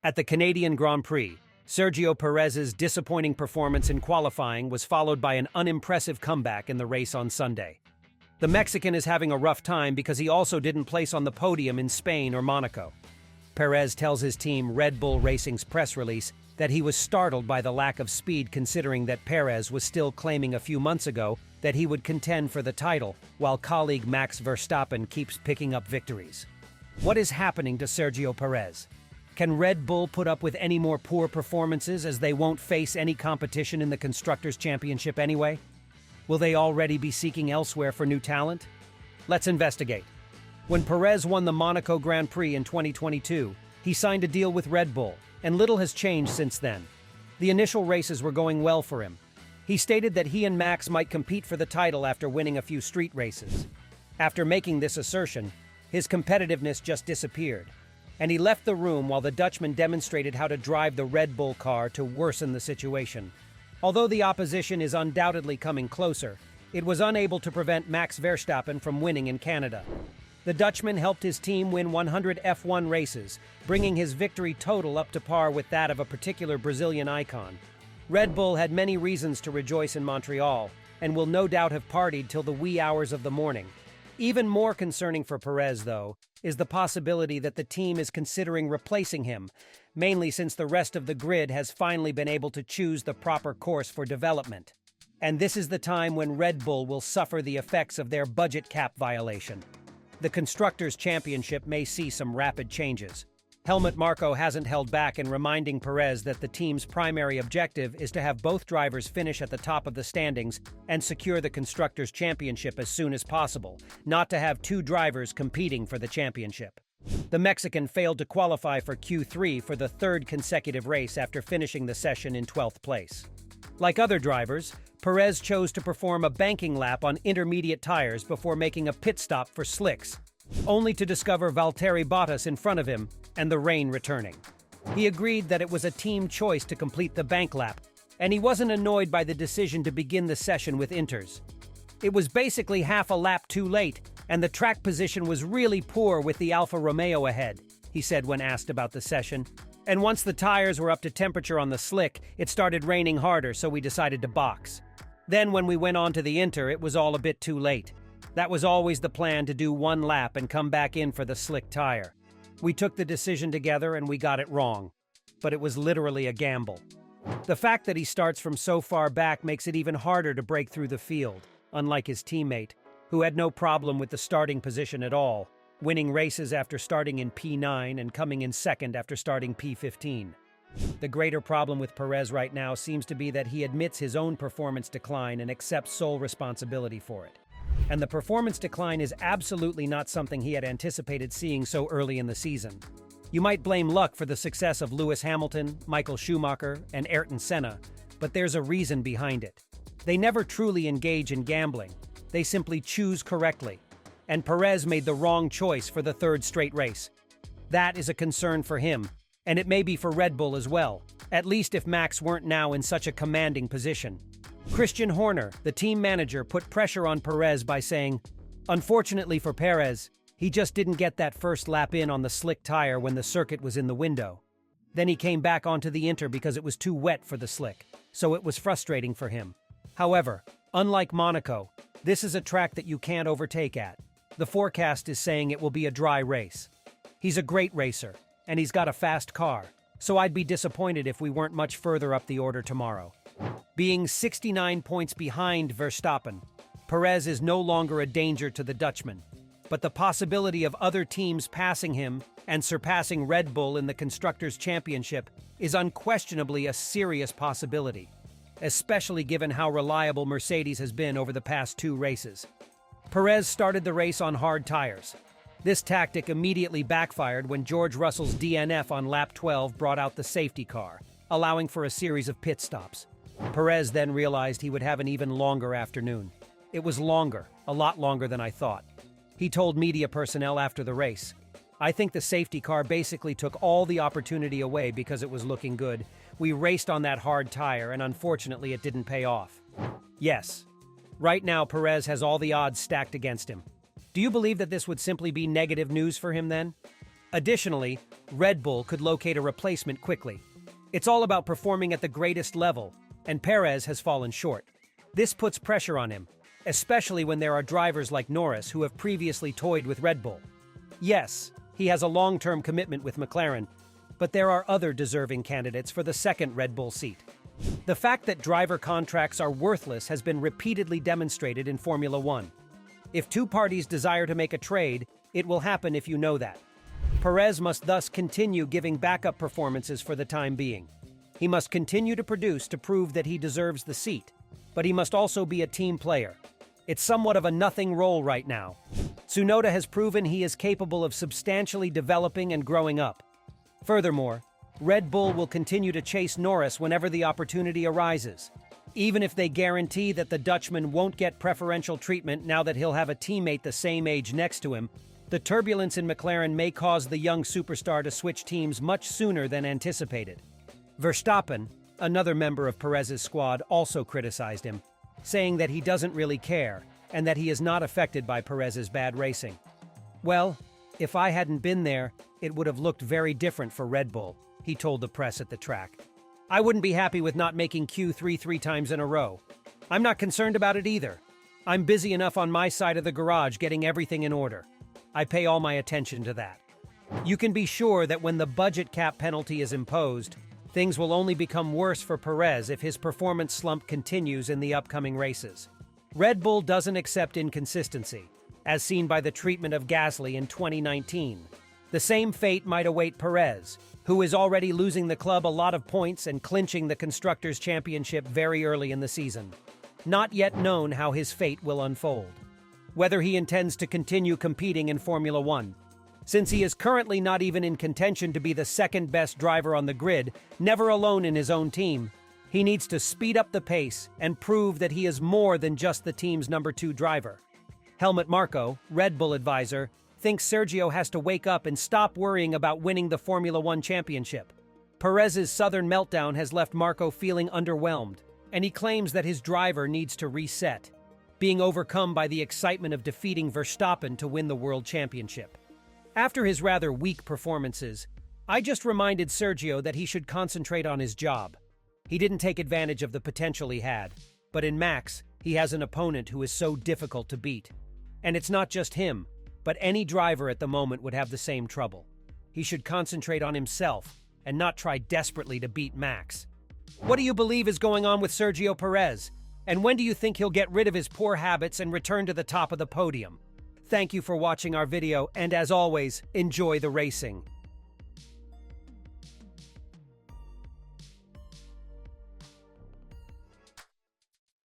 At the Canadian Grand Prix, Sergio Perez's disappointing performance in qualifying was followed by an unimpressive comeback in the race on Sunday. The Mexican is having a rough time because he also didn't place on the podium in Spain or Monaco. Perez tells his team Red Bull Racing's press release that he was startled by the lack of speed, considering that Perez was still claiming a few months ago that he would contend for the title, while colleague Max Verstappen keeps picking up victories. What is happening to Sergio Perez? Can Red Bull put up with any more poor performances, as they won't face any competition in the Constructors' Championship anyway? Will they already be seeking elsewhere for new talent? Let's investigate. When Perez won the Monaco Grand Prix in 2022, he signed a deal with Red Bull, and little has changed since then. The initial races were going well for him. He stated that he and Max might compete for the title after winning a few street races. After making this assertion, his competitiveness just disappeared, and he left the room while the Dutchman demonstrated how to drive the Red Bull car to worsen the situation. Although the opposition is undoubtedly coming closer, it was unable to prevent Max Verstappen from winning in Canada. The Dutchman helped his team win 100 F1 races, bringing his victory total up to par with that of a particular Brazilian icon. Red Bull had many reasons to rejoice in Montreal, and will no doubt have partied till the wee hours of the morning. Even more concerning for Perez, though, is the possibility that the team is considering replacing him, mainly since the rest of the grid has finally been able to choose the proper course for development. And this is the time when Red Bull will suffer the effects of their budget cap violation. The Constructors' Championship may see some rapid changes. Helmut Marko hasn't held back in reminding Perez that the team's primary objective is to have both drivers finish at the top of the standings and secure the Constructors' Championship as soon as possible, not to have two drivers competing for the championship. The Mexican failed to qualify for Q3 for the third consecutive race after finishing the session in 12th place. Like other drivers, Perez chose to perform a banking lap on intermediate tires before making a pit stop for slicks, only to discover Valtteri Bottas in front of him and the rain returning. He agreed that it was a team choice to complete the bank lap, and he wasn't annoyed by the decision to begin the session with inters. It was basically half a lap too late, and the track position was really poor with the Alfa Romeo ahead, he said when asked about the session. And once the tires were up to temperature on the slick, it started raining harder, so we decided to box. Then when we went on to the inter, it was all a bit too late. That was always the plan, to do one lap and come back in for the slick tire. We took the decision together and we got it wrong. But it was literally a gamble. The fact that he starts from so far back makes it even harder to break through the field, unlike his teammate, who had no problem with the starting position at all, winning races after starting in P9 and coming in second after starting P15. The greater problem with Perez right now seems to be that he admits his own performance decline and accepts sole responsibility for it. And the performance decline is absolutely not something he had anticipated seeing so early in the season. You might blame luck for the success of Lewis Hamilton, Michael Schumacher, and Ayrton Senna, but there's a reason behind it. They never truly engage in gambling. They simply choose correctly. And Perez made the wrong choice for the third straight race. That is a concern for him, and it may be for Red Bull as well, at least if Max weren't now in such a commanding position. Christian Horner, the team manager, put pressure on Perez by saying, "Unfortunately for Perez, he just didn't get that first lap in on the slick tire when the circuit was in the window. Then he came back onto the inter because it was too wet for the slick, so it was frustrating for him." However, unlike Monaco, this is a track that you can't overtake at. The forecast is saying it will be a dry race. He's a great racer, and he's got a fast car, so I'd be disappointed if we weren't much further up the order tomorrow. Being 69 points behind Verstappen, Perez is no longer a danger to the Dutchman, but the possibility of other teams passing him and surpassing Red Bull in the Constructors' Championship is unquestionably a serious possibility, especially given how reliable Mercedes has been over the past two races. Perez started the race on hard tires. This tactic immediately backfired when George Russell's DNF on lap 12 brought out the safety car, allowing for a series of pit stops. Perez then realized he would have an even longer afternoon. It was longer, a lot longer than I thought. He told media personnel after the race, "I think the safety car basically took all the opportunity away because it was looking good. We raced on that hard tire and unfortunately it didn't pay off." Yes, right now Perez has all the odds stacked against him. Do you believe that this would simply be negative news for him then? Additionally, Red Bull could locate a replacement quickly. It's all about performing at the greatest level, and Perez has fallen short. This puts pressure on him, especially when there are drivers like Norris who have previously toyed with Red Bull. Yes, he has a long-term commitment with McLaren, but there are other deserving candidates for the second Red Bull seat. The fact that driver contracts are worthless has been repeatedly demonstrated in Formula One. If two parties desire to make a trade, it will happen if you know that. Perez must thus continue giving backup performances for the time being. He must continue to produce to prove that he deserves the seat, but he must also be a team player. It's somewhat of a nothing role right now. Tsunoda has proven he is capable of substantially developing and growing up. Furthermore, Red Bull will continue to chase Norris whenever the opportunity arises. Even if they guarantee that the Dutchman won't get preferential treatment now that he'll have a teammate the same age next to him, the turbulence in McLaren may cause the young superstar to switch teams much sooner than anticipated. Verstappen, another member of Perez's squad, also criticized him, saying that he doesn't really care and that he is not affected by Perez's bad racing. Well, if I hadn't been there, it would have looked very different for Red Bull, he told the press at the track. I wouldn't be happy with not making Q3 3 times in a row. I'm not concerned about it either. I'm busy enough on my side of the garage getting everything in order. I pay all my attention to that. You can be sure that when the budget cap penalty is imposed, things will only become worse for Perez if his performance slump continues in the upcoming races. Red Bull doesn't accept inconsistency, as seen by the treatment of Gasly in 2019. The same fate might await Perez, who is already losing the club a lot of points and clinching the Constructors' Championship very early in the season. Not yet known how his fate will unfold. Whether he intends to continue competing in Formula One. Since he is currently not even in contention to be the second best driver on the grid, never alone in his own team, he needs to speed up the pace and prove that he is more than just the team's number 2 driver. Helmut Marko, Red Bull advisor, thinks Sergio has to wake up and stop worrying about winning the Formula One championship. Perez's southern meltdown has left Marko feeling underwhelmed, and he claims that his driver needs to reset, being overcome by the excitement of defeating Verstappen to win the World Championship. After his rather weak performances, I just reminded Sergio that he should concentrate on his job. He didn't take advantage of the potential he had, but in Max, he has an opponent who is so difficult to beat. And it's not just him, but any driver at the moment would have the same trouble. He should concentrate on himself and not try desperately to beat Max. What do you believe is going on with Sergio Perez? And when do you think he'll get rid of his poor habits and return to the top of the podium? Thank you for watching our video, and as always, enjoy the racing.